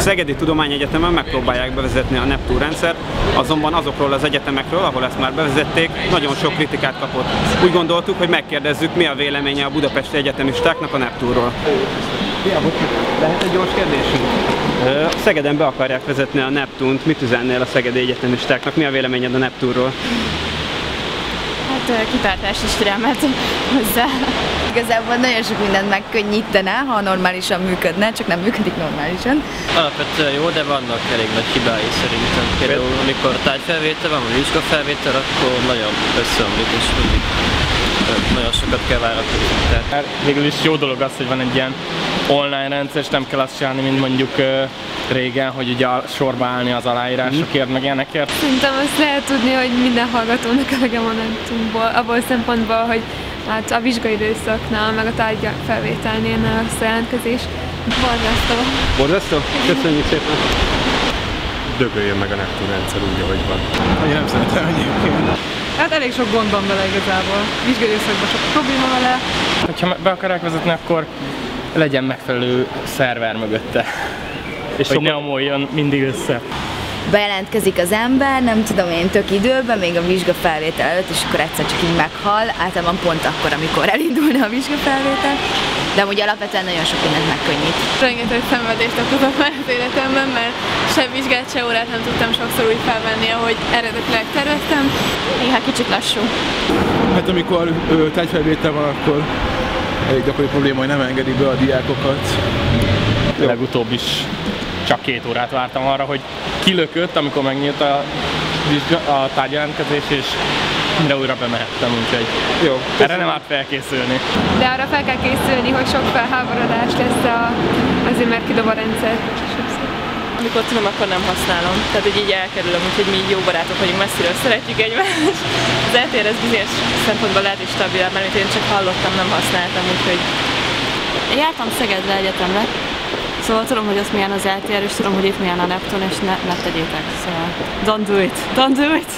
Szegedi Tudományegyetemen megpróbálják bevezetni a Neptun rendszert, azonban azokról az egyetemekről, ahol ezt már bevezették, nagyon sok kritikát kapott. Úgy gondoltuk, hogy megkérdezzük, mi a véleménye a budapesti egyetemistáknak a Neptunról. Lehet egy gyors kérdésünk? Szegeden be akarják vezetni a Neptunt, mit üzennél a szegedi egyetemistáknak? Mi a véleményed a Neptunról? Hát kitartás is türelmet hozzá. Igazából nagyon sok mindent megkönnyítene, ha normálisan működne, csak nem működik normálisan. Alapvetően jó, de vannak elég nagy hibái szerintem. Például amikor tárgyfelvétel van, vagy vizsgafelvétel, akkor nagyon összeomlik, és mindig nagyon sokat kell várakozni. Végül is jó dolog az, hogy van egy ilyen online rendszer, és nem kell azt csinálni, mint mondjuk régen, hogy ugye sorba állni az aláírásokért, meg ilyenekért. Szerintem azt lehet tudni, hogy minden hallgatónak elege van Neptunból, abból a szempontból, hogy hát a vizsgaidőszaknál, meg a tárgyfelvételnél a jelentkezés borzasztó. Borzasztó? Köszönjük szépen! Dögöljön meg a Neptun rendszer úgy, ahogy van. Én nem szeretem egyébként. Hát elég sok gond van vele igazából. Vizsgaidőszakban sok probléma vele. Ha be akarják vezetni, akkor legyen megfelelő szerver mögötte. És hogy ne omoljon mindig össze. Bejelentkezik az ember, nem tudom én, tök időben, még a vizsgafelvétel előtt, és akkor egyszer csak így meghal, általában pont akkor, amikor elindulna a vizsgafelvétel. De amúgy alapvetően nagyon sok mindent megkönnyít. Rengeteg szenvedést okozom már az életemben, mert se vizsgát, se órát nem tudtam sokszor úgy felvenni, ahogy eredetileg terveztem. Néha kicsit lassú. Hát amikor tárgyfelvétel van, akkor elég gyakori probléma, hogy nem engedi be a diákokat. Legutóbb is csak 2 órát vártam arra, hogy kilökött, amikor megnyílt a tárgyjelentkezés, és mire újra bemehettem, úgyhogy Jó, erre nem árt felkészülni. De arra fel kell készülni, hogy sok felháborodás lesz azért, mert kidob a rendszer. Amikor tudom, akkor nem használom. Tehát, hogy így elkerülöm, úgyhogy mi így jó barátok vagyunk, messziről szeretjük egymást. Az LTR ez bizonyos szempontból lehet is stabilabb, mert én csak hallottam, nem használtam, úgyhogy... Jártam Szegedre egyetemre, szóval tudom, hogy az milyen az LTR, és tudom, hogy itt milyen a Neptun, és ne tegyétek. Szóval don't do it! Don't do it!